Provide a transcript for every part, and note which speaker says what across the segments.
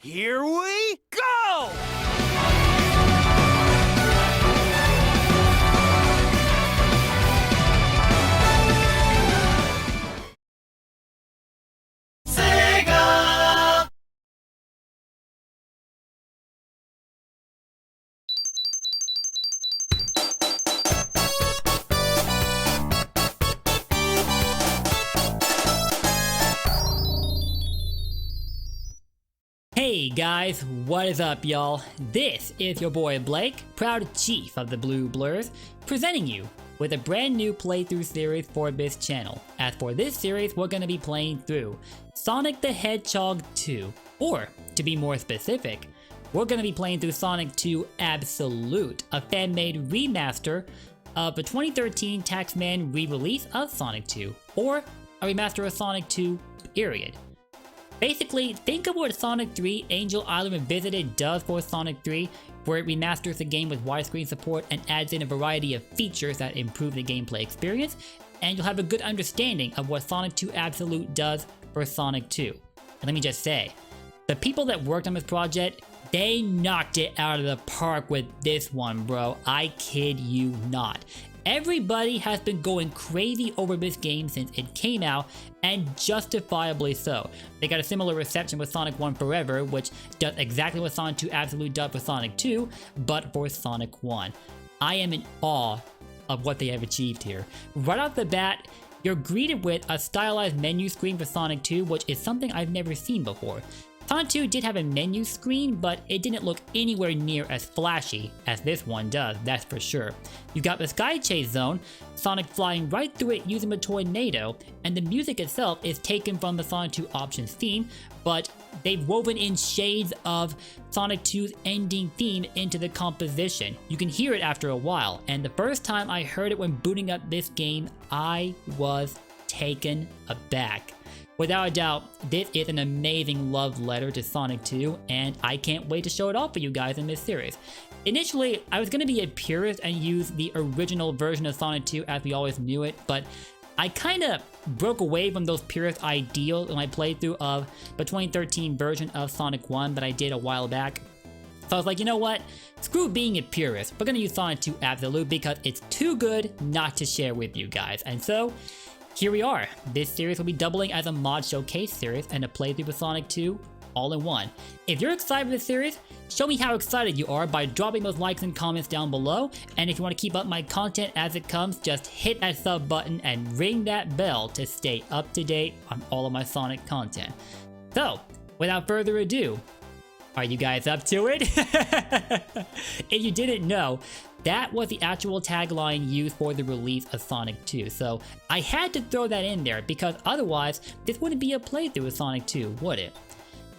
Speaker 1: Here we go!
Speaker 2: Hey guys, what is up y'all? This is your boy Blake, proud chief of the Blue Blurs, presenting you with a brand new playthrough series for this channel. As for this series, we're going to be playing through Sonic the Hedgehog 2, or to be more specific, we're going to be playing through Sonic 2 Absolute, a fan-made remaster of the 2013 Taxman re-release of Sonic 2, or a remaster of Sonic 2, period. Basically, think of what Sonic 3 Angel Island Revisited does for Sonic 3, where it remasters the game with widescreen support and adds in a variety of features that improve the gameplay experience, and you'll have a good understanding of what Sonic 2 Absolute does for Sonic 2. And let me just say, the people that worked on this project, they knocked it out of the park with this one, bro. I kid you not. Everybody has been going crazy over this game since it came out, and justifiably so. They got a similar reception with Sonic 1 Forever, which does exactly what Sonic 2 Absolute does for Sonic 2, but for Sonic 1. I am in awe of what they have achieved here. Right off the bat, you're greeted with a stylized menu screen for Sonic 2, which is something I've never seen before. Sonic 2 did have a menu screen, but it didn't look anywhere near as flashy as this one does, that's for sure. You've got the Sky Chase Zone, Sonic flying right through it using a tornado, and the music itself is taken from the Sonic 2 Options theme, but they've woven in shades of Sonic 2's ending theme into the composition. You can hear it after a while, and the first time I heard it when booting up this game, I was taken aback. Without a doubt, this is an amazing love letter to Sonic 2, and I can't wait to show it off for you guys in this series. Initially, I was going to be a purist and use the original version of Sonic 2 as we always knew it, but I kinda broke away from those purist ideals in my playthrough of the 2013 version of Sonic 1 that I did a while back. So I was like, you know what? Screw being a purist, we're gonna use Sonic 2 Absolute because it's too good not to share with you guys. And so, here we are. This series will be doubling as a mod showcase series and a playthrough with Sonic 2 all in one. If you're excited for this series, show me how excited you are by dropping those likes and comments down below. And if you want to keep up my content as it comes, just hit that sub button and ring that bell to stay up to date on all of my Sonic content. So, without further ado, are you guys up to it? If you didn't know, that was the actual tagline used for the release of Sonic 2, so I had to throw that in there because otherwise this wouldn't be a playthrough of Sonic 2, would it?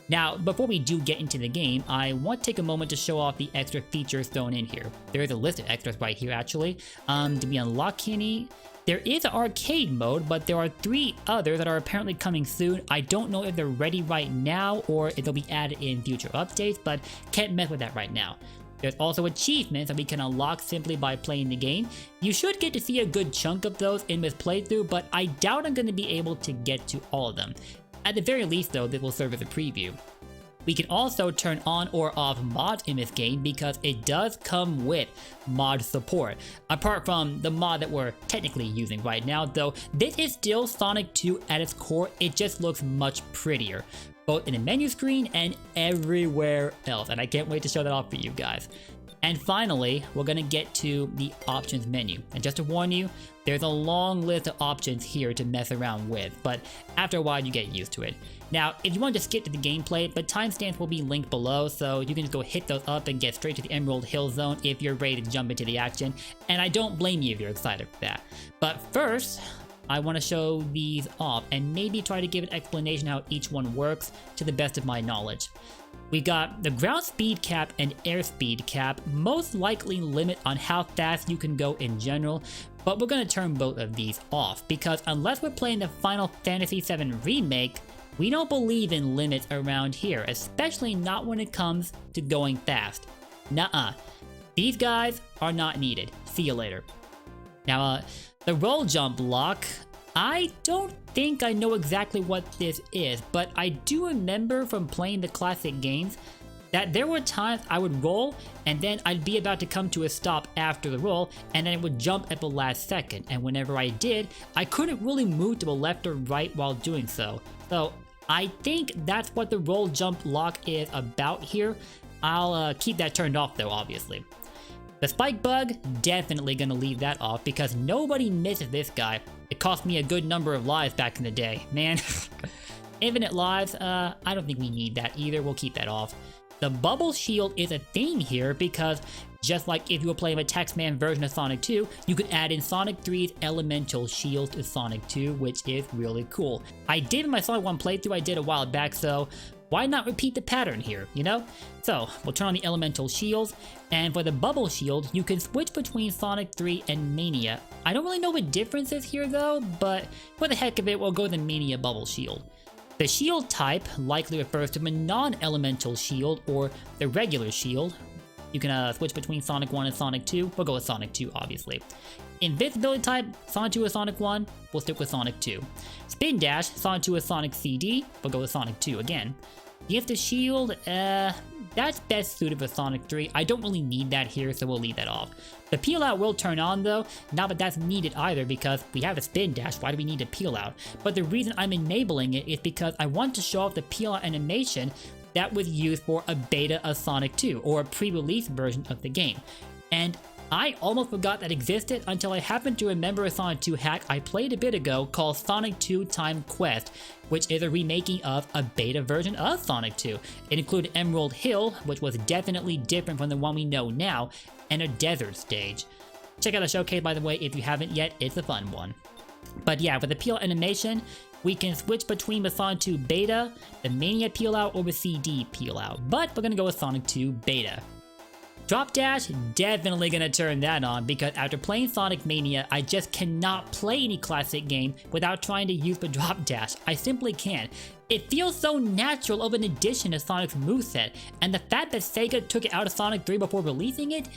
Speaker 2: Now, before we do get into the game, I want to take a moment to show off the extra features thrown in here. There is a list of extras right here actually. Do we unlock any? There is an arcade mode, but there are 3 others that are apparently coming soon. I don't know if they're ready right now or if they'll be added in future updates, but can't mess with that right now. There's also achievements that we can unlock simply by playing the game. You should get to see a good chunk of those in this playthrough, but I doubt I'm going to be able to get to all of them. At the very least though, this will serve as a preview. We can also turn on or off mods in this game because it does come with mod support. Apart from the mod that we're technically using right now, though, this is still Sonic 2 at its core, it just looks much prettier, both in the menu screen and everywhere else, and I can't wait to show that off for you guys. And finally, we're gonna get to the options menu. And just to warn you, there's a long list of options here to mess around with, but after a while you get used to it. Now, if you want to skip to the gameplay, the timestamps will be linked below, so you can just go hit those up and get straight to the Emerald Hill Zone if you're ready to jump into the action, and I don't blame you if you're excited for that. But first, I want to show these off and maybe try to give an explanation how each one works to the best of my knowledge. We got the ground speed cap and airspeed cap most likely limit on how fast you can go in general, but we're going to turn both of these off because unless we're playing the Final Fantasy VII Remake, we don't believe in limits around here, especially not when it comes to going fast. Nuh-uh. These guys are not needed. See you later. Now, the roll jump block, I don't think I know exactly what this is, but I do remember from playing the classic games that there were times I would roll and then I'd be about to come to a stop after the roll and then it would jump at the last second, and whenever I did, I couldn't really move to the left or right while doing so. So I think that's what the roll jump lock is about here. I'll keep that turned off though, obviously. The spike bug, definitely gonna leave that off because nobody misses this guy. It cost me a good number of lives back in the day, man. Infinite lives, I don't think we need that either, we'll keep that off. The bubble shield is a thing here because just like if you were playing a Taxman version of Sonic 2, you could add in Sonic 3's elemental shield to Sonic 2, which is really cool. I did in my Sonic 1 playthrough I did a while back, so why not repeat the pattern here, you know? So, we'll turn on the elemental shields, and for the bubble shield, you can switch between Sonic 3 and Mania. I don't really know what difference is here though, but for the heck of it, we'll go with the Mania bubble shield. The shield type likely refers to a non-elemental shield or the regular shield. You can switch between Sonic 1 and Sonic 2. We'll go with Sonic 2, obviously. Invincibility type, Sonic 2 or Sonic 1. We'll stick with Sonic 2. Spin dash, Sonic 2 or Sonic CD. We'll go with Sonic 2 again. Gift shield, that's best suited for Sonic 3. I don't really need that here, so we'll leave that off. The peel out will turn on though, not that that's needed either because we have a spin dash, why do we need a peel out? But the reason I'm enabling it is because I want to show off the peel out animation that was used for a beta of Sonic 2, or a pre-release version of the game. And I almost forgot that existed until I happened to remember a Sonic 2 hack I played a bit ago called Sonic 2 Time Quest, which is a remaking of a beta version of Sonic 2. It included Emerald Hill, which was definitely different from the one we know now, and a desert stage. Check out the showcase by the way if you haven't yet, it's a fun one. But yeah, with the peel animation, we can switch between the Sonic 2 beta, the Mania peel out, or the CD peel out, but we're gonna go with Sonic 2 beta. Drop dash, definitely gonna turn that on because after playing Sonic Mania, I just cannot play any classic game without trying to use the drop dash. I simply can't. It feels so natural of an addition to Sonic's moveset, and the fact that Sega took it out of Sonic 3 before releasing it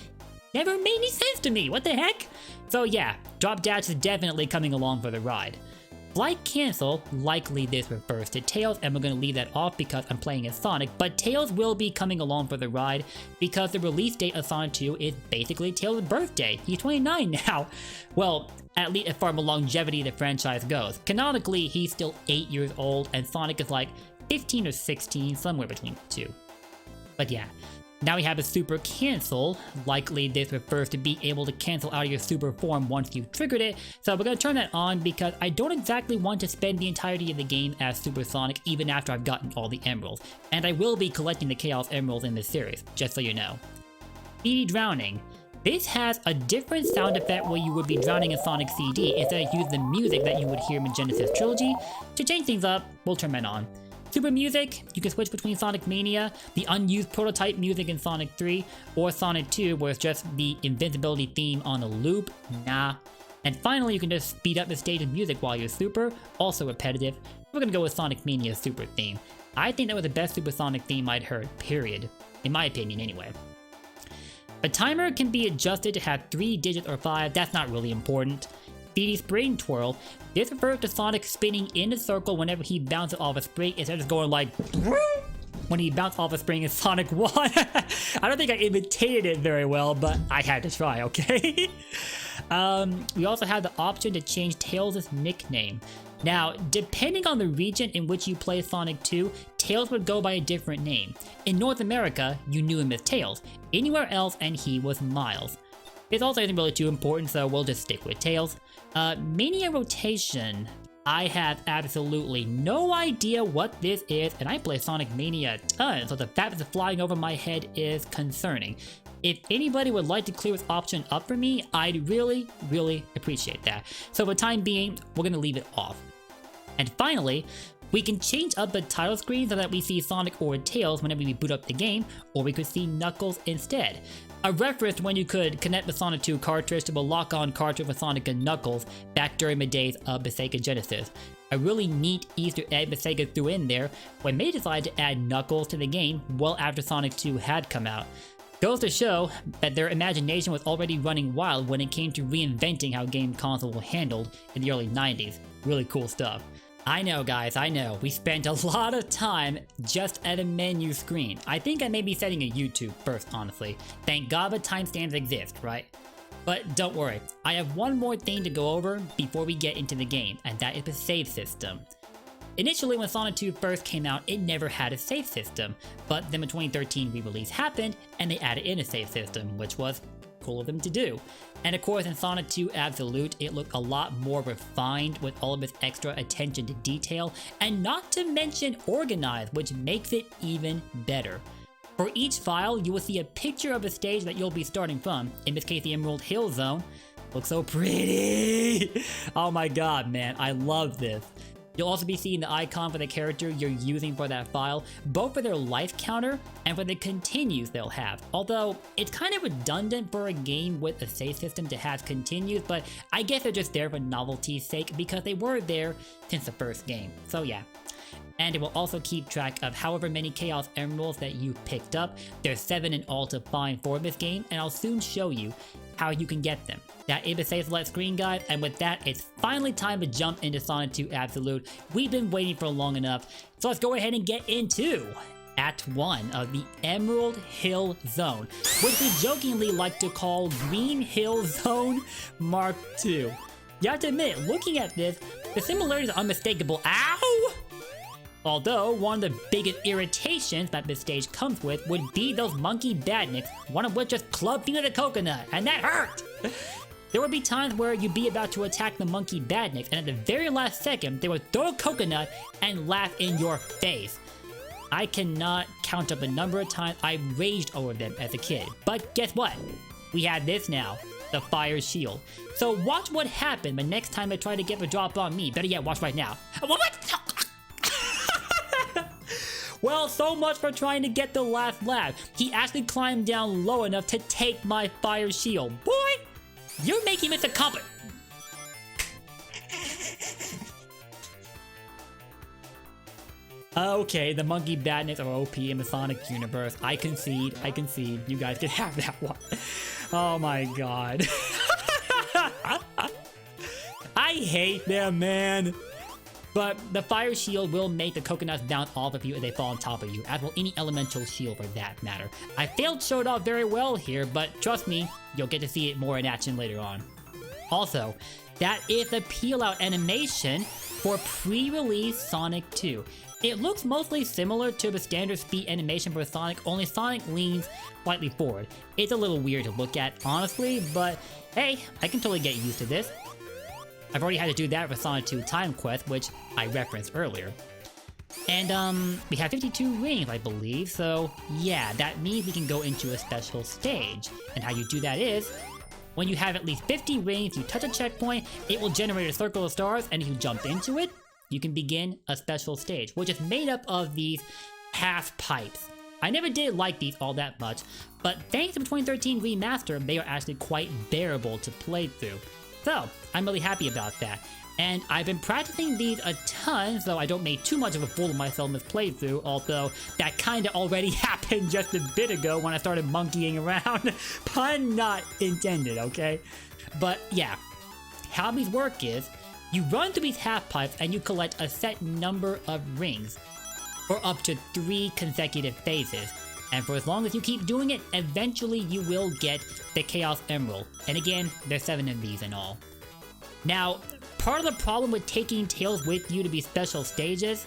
Speaker 2: never made any sense to me, what the heck? So yeah, drop dash is definitely coming along for the ride. Flight cancel, likely this refers to Tails, and we're going to leave that off because I'm playing as Sonic, but Tails will be coming along for the ride because the release date of Sonic 2 is basically Tails' birthday. He's 29 now. Well, at least as far as the longevity of the franchise goes. Canonically, he's still 8 years old, and Sonic is like 15 or 16, somewhere between the two. But yeah. Now we have a super cancel, likely this refers to be able to cancel out of your super form once you've triggered it, so we're going to turn that on because I don't exactly want to spend the entirety of the game as Super Sonic even after I've gotten all the emeralds, and I will be collecting the Chaos Emeralds in this series, just so you know. CD Drowning. This has a different sound effect where you would be drowning in Sonic CD instead of using the music that you would hear in Genesis Trilogy. To change things up, we'll turn that on. Super music, you can switch between Sonic Mania, the unused prototype music in Sonic 3, or Sonic 2 where it's just the invincibility theme on a loop, nah. And finally you can just speed up the stage's music while you're super, also repetitive. We're gonna go with Sonic Mania's super theme. I think that was the best Super Sonic theme I'd heard, period. In my opinion anyway. The timer can be adjusted to have 3 digits or 5, that's not really important. Speedy Spring Twirl, this refers to Sonic spinning in a circle whenever he bounces off a spring instead of just going like when he bounced off a spring in Sonic 1. I don't think I imitated it very well, but I had to try, okay? We also have the option to change Tails' nickname. Now, depending on the region in which you play Sonic 2, Tails would go by a different name. In North America, you knew him as Tails. Anywhere else, and he was Miles. This also isn't really too important, so we'll just stick with Tails. Mania Rotation. I have absolutely no idea what this is, and I play Sonic Mania a ton, so the fact that it's flying over my head is concerning. If anybody would like to clear this option up for me, I'd really, really appreciate that. So for the time being, we're going to leave it off. And finally, we can change up the title screen so that we see Sonic or Tails whenever we boot up the game, or we could see Knuckles instead. A reference to when you could connect the Sonic 2 cartridge to a lock-on cartridge with Sonic and Knuckles back during the days of the Sega Genesis. A really neat Easter egg that Sega threw in there when they decided to add Knuckles to the game well after Sonic 2 had come out. Goes to show that their imagination was already running wild when it came to reinventing how game consoles were handled in the early 90s. Really cool stuff. I know guys, I know, we spent a lot of time just at a menu screen. I think I may be setting a YouTube first, honestly. Thank God the timestamps exist, right? But don't worry, I have one more thing to go over before we get into the game, and that is the save system. Initially, when Sonic 2 first came out, it never had a save system, but then the 2013 re-release happened, and they added in a save system, which was cool of them to do. And of course, in Sonic 2 Absolute, it looked a lot more refined with all of its extra attention to detail, and not to mention organized, which makes it even better. For each file, you will see a picture of the stage that you'll be starting from, in this case the Emerald Hill Zone. Looks so pretty! Oh my god, man, I love this. You'll also be seeing the icon for the character you're using for that file, both for their life counter and for the continues they'll have. Although, it's kind of redundant for a game with a save system to have continues, but I guess they're just there for novelty's sake because they were there since the first game. So yeah. And it will also keep track of however many Chaos Emeralds that you picked up. There's 7 in all to find for this game, and I'll soon show you how you can get them. That is the save select screen, guys, and with that, it's finally time to jump into Sonic 2 Absolute. We've been waiting for long enough, so let's go ahead and get into Act 1 of the Emerald Hill Zone, which we jokingly like to call Green Hill Zone Mark II. You have to admit, looking at this, the similarities are unmistakable. Ow! Although, one of the biggest irritations that this stage comes with would be those monkey badniks, one of which just clubbed me with a coconut, and that hurt! There would be times where you'd be about to attack the monkey badniks, and at the very last second, they would throw a coconut and laugh in your face. I cannot count up the number of times I raged over them as a kid, but guess what? We have this now, the fire shield. So watch what happens the next time they try to get the drop on me. Better yet, watch right now. What? Well, so much for trying to get the last laugh. He actually climbed down low enough to take my fire shield. Boy, you're making this a compet. Okay, the monkey badness are OP in the Sonic universe. I concede. You guys can have that one. Oh my god. I hate them, man. But the fire shield will make the coconuts bounce off of you if they fall on top of you, as will any elemental shield for that matter. I failed to show it off very well here, but trust me, you'll get to see it more in action later on. Also, that is the peel out animation for pre-release Sonic 2. It looks mostly similar to the standard speed animation for Sonic, only Sonic leans slightly forward. It's a little weird to look at, honestly, but hey, I can totally get used to this. I've already had to do that with Sonic 2 Time Quest, which I referenced earlier. And we have 52 rings, I believe, so yeah, that means we can go into a special stage. And how you do that is, when you have at least 50 rings, you touch a checkpoint, it will generate a circle of stars, and if you jump into it, you can begin a special stage, which is made up of these half pipes. I never did like these all that much, but thanks to the 2013 remaster, they are actually quite bearable to play through. So, I'm really happy about that. And I've been practicing these a ton, so I don't make too much of a fool of myself in this playthrough, although that kinda already happened just a bit ago when I started monkeying around. Pun not intended, okay? But yeah, how these work is, you run through these half pipes and you collect a set number of rings for up to 3 consecutive phases. And for as long as you keep doing it, eventually you will get the Chaos Emerald. And again, there's 7 of these in all. Now, part of the problem with taking Tails with you to these special stages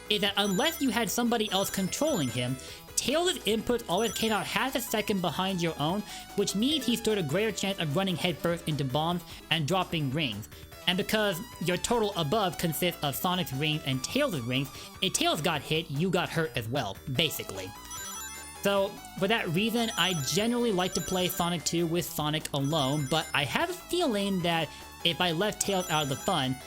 Speaker 2: is that unless you had somebody else controlling him, Tails' input always came out half a second behind your own, which means he stood a greater chance of running headfirst into bombs and dropping rings. And because your total above consists of Sonic's rings and Tails' rings, if Tails got hit, you got hurt as well, basically. So, for that reason, I generally like to play Sonic 2 with Sonic alone, but I have a feeling that if I left Tails out of the fun,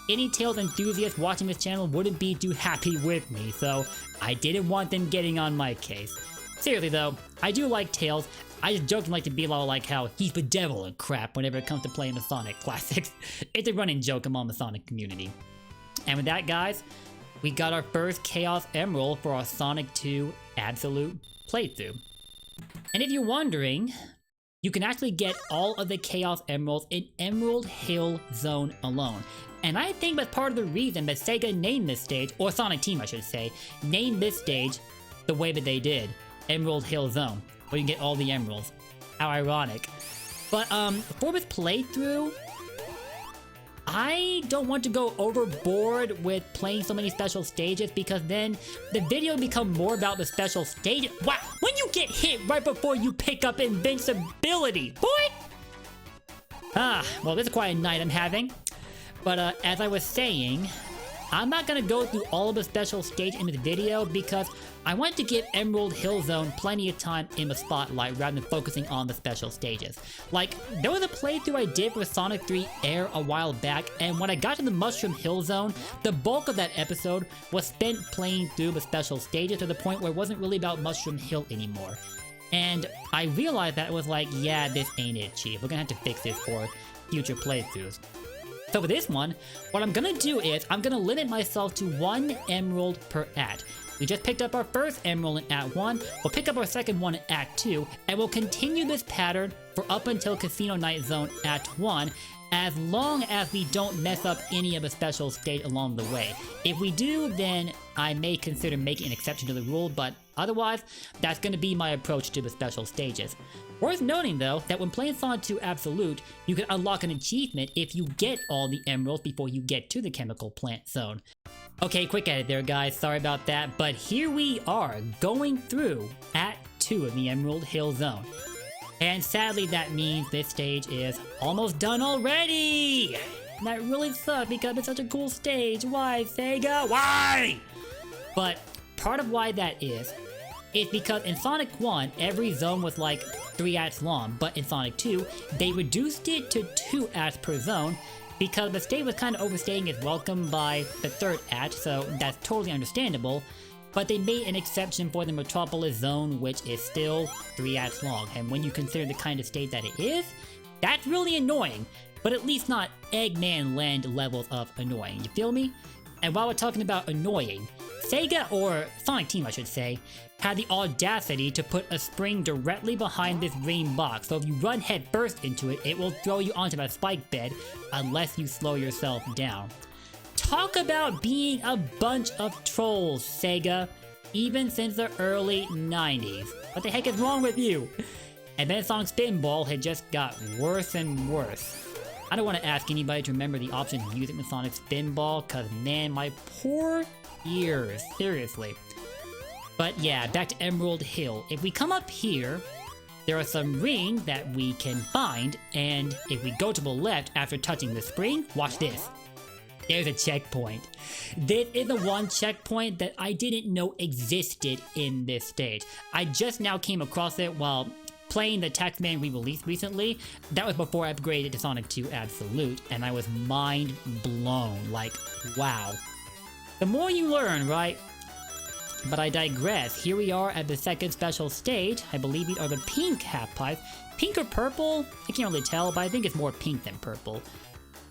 Speaker 2: any Tails enthusiasts watching this channel wouldn't be too happy with me, so I didn't want them getting on my case. Seriously though, I do like Tails. I just jokingly like to be like how he's the devil and crap whenever it comes to playing the Sonic classics. It's a running joke among the Sonic community. And with that, guys, we got our first Chaos Emerald for our Sonic 2 Absolute playthrough. And if you're wondering, you can actually get all of the Chaos Emeralds in Emerald Hill Zone alone. And I think that's part of the reason that Sega named this stage, or Sonic Team I should say, named this stage the way that they did. Emerald Hill Zone, where you can get all the emeralds. How ironic. But for this playthrough, I don't want to go overboard with playing so many special stages because then the video will become more about the special stage. Wow, when you get hit right before you pick up invincibility, boy! Well, this is quite a night I'm having. But as I was saying, I'm not gonna go through all of the special stage in this video because I want to give Emerald Hill Zone plenty of time in the spotlight rather than focusing on the special stages. Like, there was a playthrough I did for Sonic 3 Air a while back, and when I got to the Mushroom Hill Zone, the bulk of that episode was spent playing through the special stages to the point where it wasn't really about Mushroom Hill anymore. And I realized that it was like, yeah, this ain't it, Chief. We're gonna have to fix this for future playthroughs. So for this one, what I'm gonna do is I'm gonna limit myself to 1 emerald per act. We just picked up our first emerald in Act 1, we'll pick up our second one in Act 2, and we'll continue this pattern for up until Casino Night Zone Act 1, as long as we don't mess up any of the special stage along the way. If we do, then I may consider making an exception to the rule, but otherwise, that's going to be my approach to the special stages. Worth noting though, that when playing Sonic 2 Absolute, you can unlock an achievement if you get all the emeralds before you get to the Chemical Plant Zone. Okay, quick edit there guys, sorry about that, but here we are, going through Act 2 of the Emerald Hill Zone. And sadly that means this stage is almost done already! And that really sucks because it's such a cool stage. Why, Sega? Why? But part of why that is because in Sonic 1, every zone was like 3 acts long, but in Sonic 2, they reduced it to 2 acts per zone because the stage was kind of overstaying its welcome by the 3rd act, so that's totally understandable. But they made an exception for the Metropolis Zone, which is still 3 acts long, and when you consider the kind of stage that it is, that's really annoying, but at least not Eggman Land levels of annoying, you feel me? And while we're talking about annoying, Sega, or Sonic Team I should say, had the audacity to put a spring directly behind this green box, so if you run head first into it, it will throw you onto that spike bed unless you slow yourself down. Talk about being a bunch of trolls, Sega, even since the early 90s. What the heck is wrong with you? And then Sonic Spinball had just got worse and worse. I don't want to ask anybody to remember the option of using the Sonic Spinball, cause man, my poor ears, seriously. But yeah, back to Emerald Hill. If we come up here, there are some rings that we can find, and if we go to the left after touching the spring, watch this. There's a checkpoint. This is the one checkpoint that I didn't know existed in this stage. I just now came across it while playing the Taxman re-release recently. That was before I upgraded to Sonic 2 Absolute, and I was mind blown. Like, wow. The more you learn, right? But I digress. Here we are at the second special stage. I believe these are the pink half-pipes. Pink or purple? I can't really tell, but I think it's more pink than purple.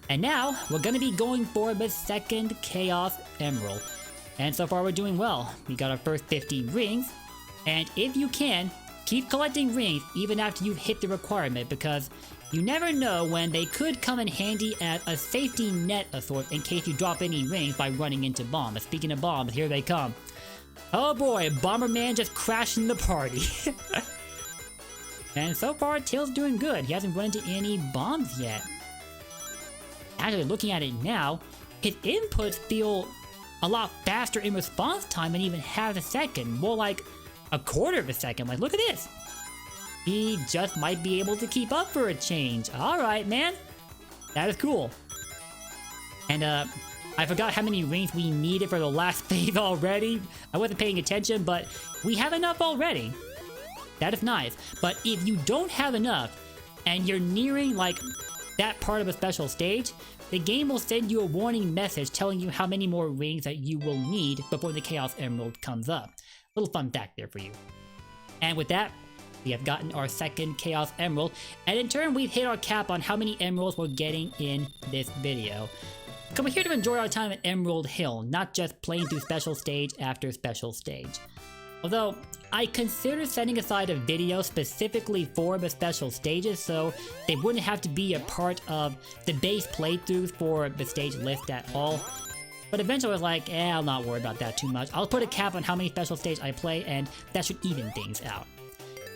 Speaker 2: And now, we're gonna be going for the second Chaos Emerald. And so far we're doing well. We got our first 50 rings. And if you can, keep collecting rings even after you've hit the requirement, because you never know when they could come in handy as a safety net of sorts in case you drop any rings by running into bombs. Speaking of bombs, here they come. Oh boy, Bomberman just crashing the party. And so far, Tails doing good. He hasn't run into any bombs yet. Actually, looking at it now, his inputs feel a lot faster in response time than even half a second. More like a quarter of a second. Like, look at this. He just might be able to keep up for a change. Alright, man. That is cool. And, I forgot how many rings we needed for the last phase already. I wasn't paying attention, but we have enough already. That is nice. But if you don't have enough, and you're nearing, like, that part of a special stage, the game will send you a warning message telling you how many more rings that you will need before the Chaos Emerald comes up. Little fun fact there for you. And with that, we have gotten our second Chaos Emerald, and in turn we've hit our cap on how many emeralds we're getting in this video. Because we're here to enjoy our time at Emerald Hill, not just playing through special stage after special stage. Although, I considered setting aside a video specifically for the special stages so they wouldn't have to be a part of the base playthroughs for the stage list at all. But eventually I was like, I'll not worry about that too much. I'll put a cap on how many special stages I play and that should even things out.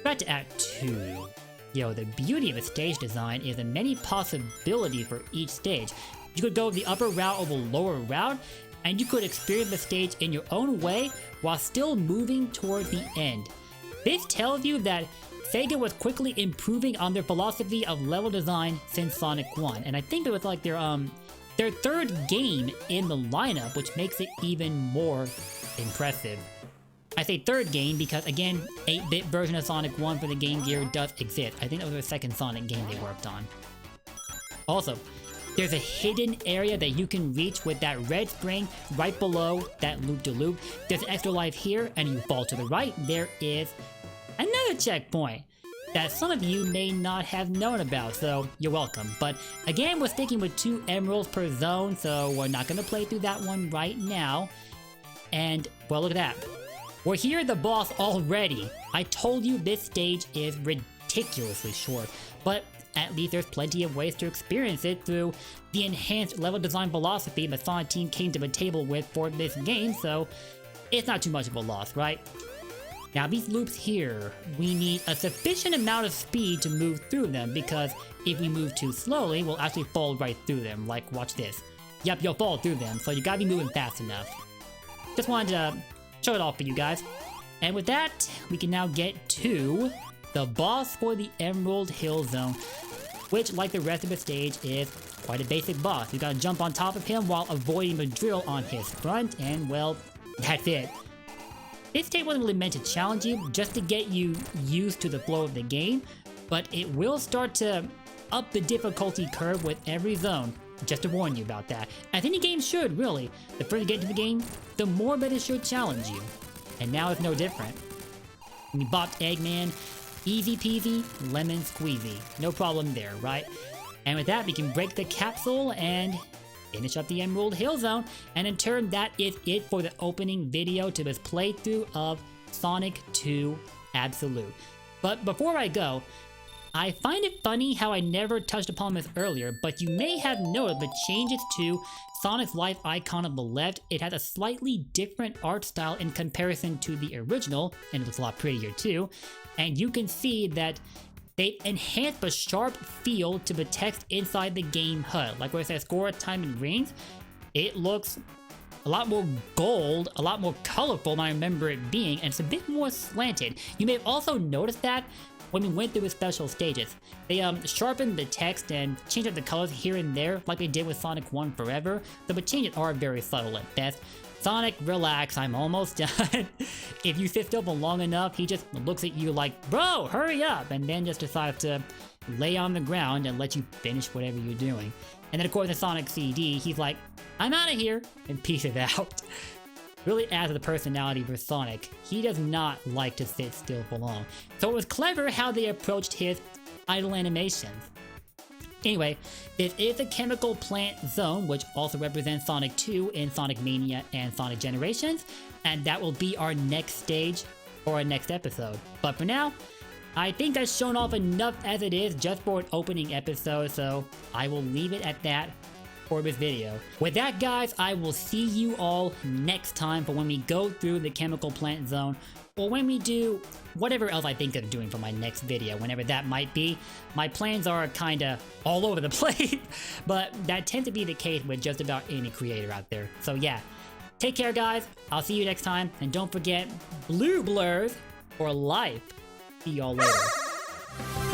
Speaker 2: Back to Act 2. Yo, the beauty of a stage design is the many possibilities for each stage. You could go the upper route or the lower route, and you could experience the stage in your own way while still moving toward the end. This tells you that Sega was quickly improving on their philosophy of level design since Sonic 1, and I think it was like their third game in the lineup, which makes it even more impressive. I say third game because, again, 8-bit version of Sonic 1 for the Game Gear does exist. I think that was their second Sonic game they worked on. Also, there's a hidden area that you can reach with that red spring right below that loop-de-loop. There's an extra life here, and you fall to the right. There is another checkpoint that some of you may not have known about, so you're welcome. But again, we're sticking with 2 emeralds per zone, so we're not going to play through that one right now. And, well, look at that. We're here at the boss already. I told you this stage is ridiculously short, but at least there's plenty of ways to experience it through the enhanced level design philosophy the Sonic team came to the table with for this game, so it's not too much of a loss, right? Now these loops here, we need a sufficient amount of speed to move through them, because if we move too slowly, we'll actually fall right through them. Like, watch this. Yep, you'll fall through them, so you gotta be moving fast enough. Just wanted to show it off for you guys. And with that, we can now get to the boss for the Emerald Hill Zone, which, like the rest of the stage, is quite a basic boss. You gotta jump on top of him while avoiding the drill on his front, and well, that's it. This stage wasn't really meant to challenge you, just to get you used to the flow of the game, but it will start to up the difficulty curve with every zone. Just to warn you about that. As any game should, really. The further you get into the game, the more that it should challenge you. And now it's no different. We bopped Eggman, easy peasy, lemon squeezy. No problem there, right? And with that, we can break the capsule and finish up the Emerald Hill Zone. And in turn, that is it for the opening video to this playthrough of Sonic 2 Absolute. But before I go, I find it funny how I never touched upon this earlier, but you may have noted the changes to Sonic's life icon on the left. It has a slightly different art style in comparison to the original, and it looks a lot prettier too. And you can see that they enhanced the sharp feel to the text inside the game HUD. Like where it says score, time, and rings, it looks a lot more gold, a lot more colorful than I remember it being, and it's a bit more slanted. You may have also noticed that when we went through the special stages. They sharpened the text and changed up the colors here and there like they did with Sonic 1 Forever, so the changes are very subtle at best. Sonic, relax, I'm almost done. If you sit still for long enough, he just looks at you like, bro, hurry up, and then just decides to lay on the ground and let you finish whatever you're doing. And then of course in Sonic CD, he's like, I'm out of here, and pieces out. Really adds to the personality for Sonic. He does not like to sit still for long. So it was clever how they approached his idle animations. Anyway, this is a chemical plant zone, which also represents Sonic 2 in Sonic Mania and Sonic Generations, and that will be our next stage or our next episode. But for now, I think I've shown off enough as it is just for an opening episode, so I will leave it at that for this video. With that, guys, I will see you all next time for when we go through the chemical plant zone, or when we do whatever else I think of doing for my next video, whenever that might be. My plans are kinda all over the place, but that tends to be the case with just about any creator out there. So yeah, take care, guys. I'll see you next time, and don't forget, blue blurs for life. See y'all later.